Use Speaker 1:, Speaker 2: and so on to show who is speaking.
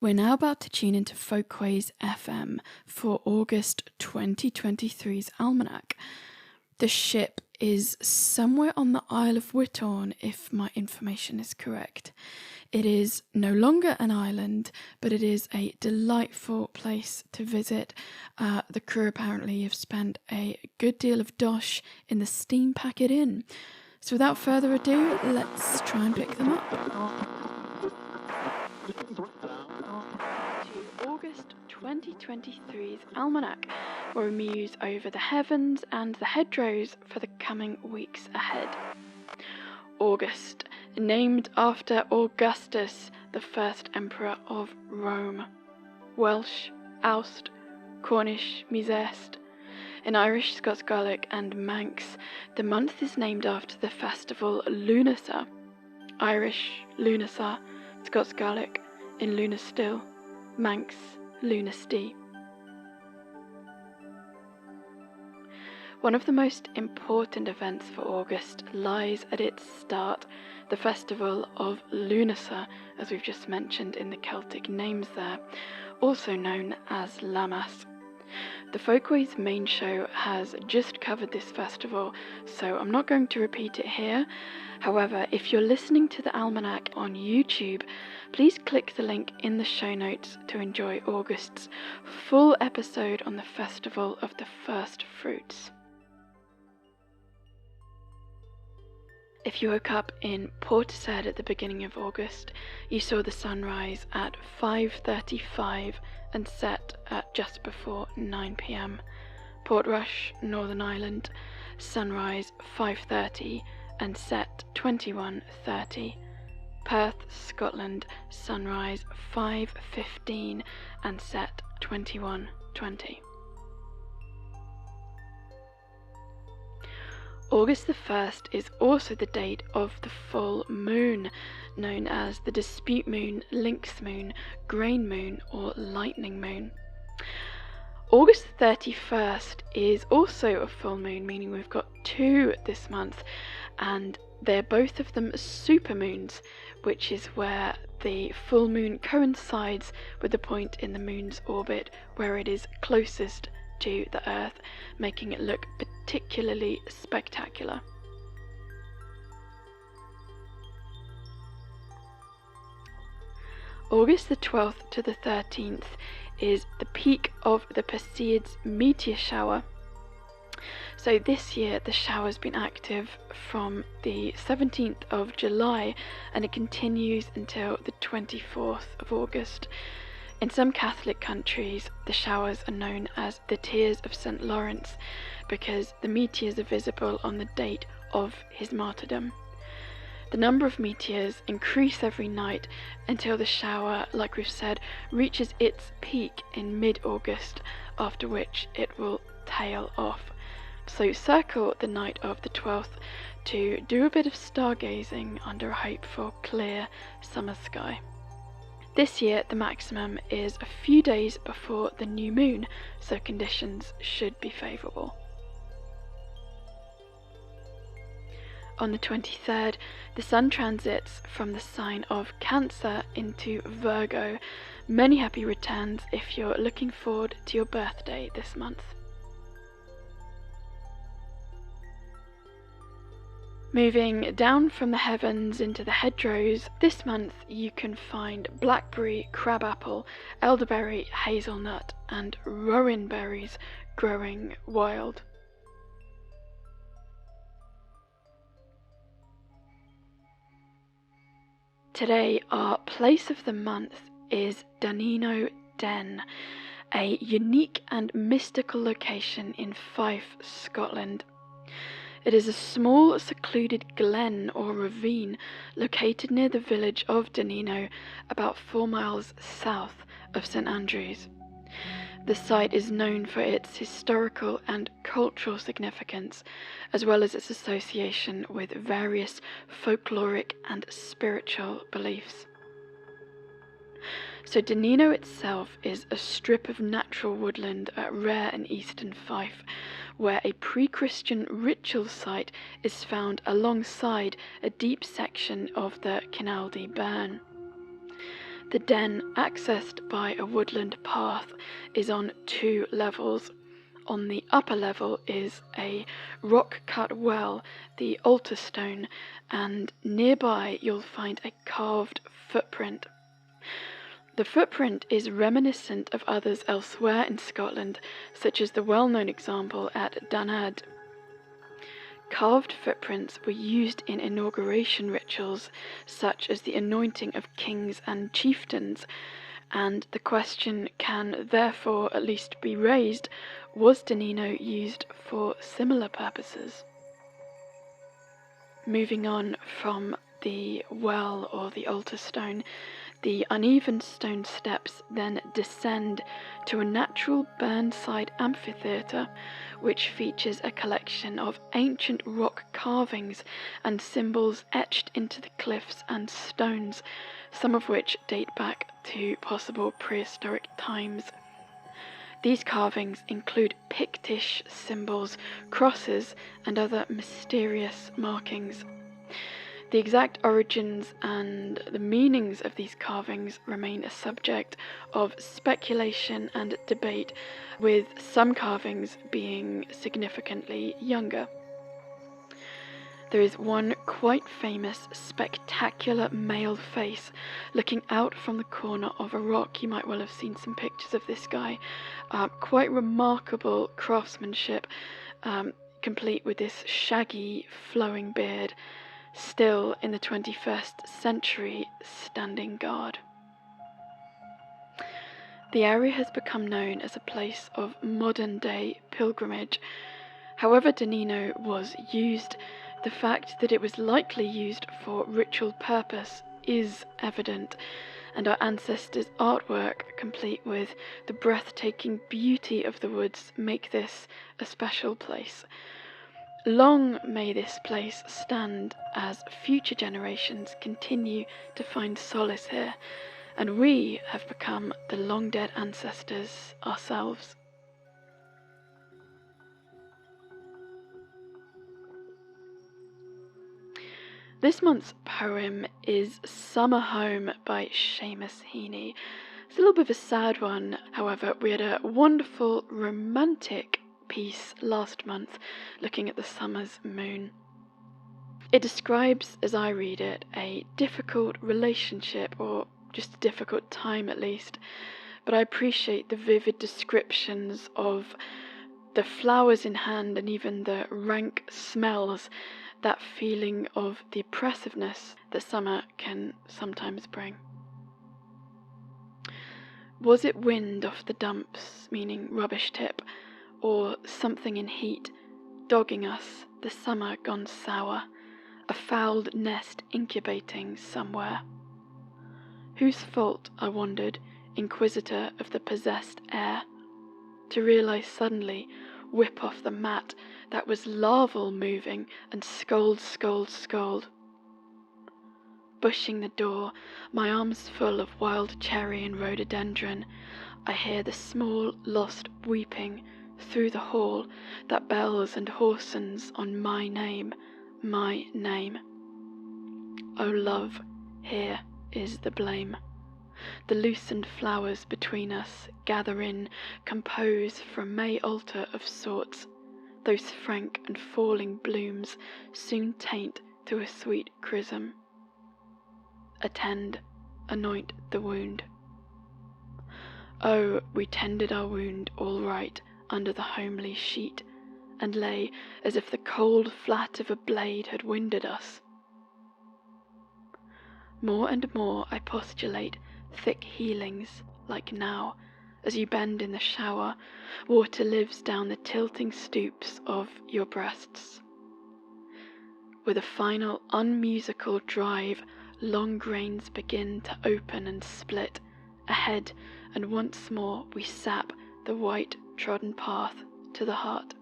Speaker 1: We're now about to tune into Folkways FM for August 2023's Almanac. The ship is somewhere on the Isle of Whitthorn, if my information is correct. It is no longer an island, but it is a delightful place to visit. The crew apparently have spent a good deal of dosh in the steam packet inn. So without further ado, let's try and pick them up. To August 2023's Almanac, where we muse over the heavens and the hedgerows for the coming weeks ahead. August, named after Augustus, the first emperor of Rome. Welsh, Aust, Cornish, Misest. In Irish, Scots Gaelic and Manx, the month is named after the festival Lunasa. Irish, Lunasa, Scots Gaelic, in Lunastil, Manx, Lunasti. One of the most important events for August lies at its start, the festival of Lunasa, as we've just mentioned in the Celtic names there, also known as Lammas. The Folkways main show has just covered this festival, so I'm not going to repeat it here. However, if you're listening to the Almanac on YouTube, please click the link in the show notes to enjoy August's full episode on the festival of the first fruits. If you woke up in Perseids at the beginning of August, you saw the sunrise at 5:35 and set at just before 9 p.m. Portrush, Northern Ireland, sunrise 5:30 and set 21:30. Perth, Scotland, sunrise 5:15 and set 21:20. August the 1st is also the date of the full moon, known as the dispute moon, lynx moon, grain moon, or lightning moon. August 31st is also a full moon, meaning we've got two this month, and they're both of them supermoons, which is where the full moon coincides with the point in the moon's orbit where it is closest to the Earth, making it look particularly spectacular. August the 12th to the 13th is the peak of the Perseids meteor shower. So this year the shower's been active from the 17th of July and it continues until the 24th of August. In some Catholic countries, the showers are known as the Tears of St. Lawrence because the meteors are visible on the date of his martyrdom. The number of meteors increase every night until the shower, like we've said, reaches its peak in mid-August, after which it will tail off. So circle the night of the 12th to do a bit of stargazing under a hopeful clear summer sky. This year the maximum is a few days before the new moon, so conditions should be favourable. On the 23rd, the sun transits from the sign of Cancer into Virgo. Many happy returns if you're looking forward to your birthday this month. Moving down from the heavens into the hedgerows, this month you can find blackberry, crabapple, elderberry, hazelnut and rowan berries growing wild. Today our place of the month is Dunino Den, a unique and mystical location in Fife, Scotland. It is a small, secluded glen or ravine located near the village of Dunino, about 4 miles south of St Andrews. The site is known for its historical and cultural significance, as well as its association with various folkloric and spiritual beliefs. So Dunino itself is a strip of natural woodland rare in eastern Fife, where a pre-Christian ritual site is found alongside a deep section of the Kinaldy Burn. The den, accessed by a woodland path, is on 2 levels. On the upper level is a rock-cut well, the altar stone, and nearby you'll find a carved footprint. The footprint is reminiscent of others elsewhere in Scotland, such as the well-known example at Dunino. Carved footprints were used in inauguration rituals, such as the anointing of kings and chieftains, and the question can therefore at least be raised, was Dunino used for similar purposes? Moving on from the well or the altar stone, the uneven stone steps then descend to a natural Burnside amphitheatre, which features a collection of ancient rock carvings and symbols etched into the cliffs and stones, some of which date back to possible prehistoric times. These carvings include Pictish symbols, crosses, and other mysterious markings. The exact origins and the meanings of these carvings remain a subject of speculation and debate, with some carvings being significantly younger. There is one quite famous, spectacular male face looking out from the corner of a rock. You might well have seen some pictures of this guy. Quite remarkable craftsmanship, complete with this shaggy, flowing beard, still in the 21st century standing guard. The area has become known as a place of modern-day pilgrimage. However Dunino was used, the fact that it was likely used for ritual purpose is evident, and our ancestors' artwork, complete with the breathtaking beauty of the woods, make this a special place. Long may this place stand as future generations continue to find solace here, and we have become the long-dead ancestors ourselves. This month's poem is Summer Home by Seamus Heaney. It's a little bit of a sad one, however. We had a wonderful romantic piece last month looking at the summer's moon. It describes, as I read it, a difficult relationship, or just a difficult time at least, but I appreciate the vivid descriptions of the flowers in hand and even the rank smells, that feeling of the oppressiveness that summer can sometimes bring. Was it wind off the dumps, meaning rubbish tip, or something in heat, dogging us, the summer gone sour, a fouled nest incubating somewhere? Whose fault, I wondered, inquisitor of the possessed air, to realise suddenly, whip off the mat, that was larval moving and scold, scold, scold. Bushing the door, my arms full of wild cherry and rhododendron, I hear the small lost weeping through the hall that bells and hoarsens on my name, my name. O love, here is the blame. The loosened flowers between us gather in, compose from May altar of sorts. Those frank and falling blooms soon taint to a sweet chrism. Attend, anoint the wound. Oh, we tended our wound all right under the homely sheet, and lay as if the cold flat of a blade had winded us. More and more I postulate thick healings, like now, as you bend in the shower, water lives down the tilting stoops of your breasts. With a final unmusical drive, long grains begin to open and split ahead, and once more we sap the white trodden path to the heart.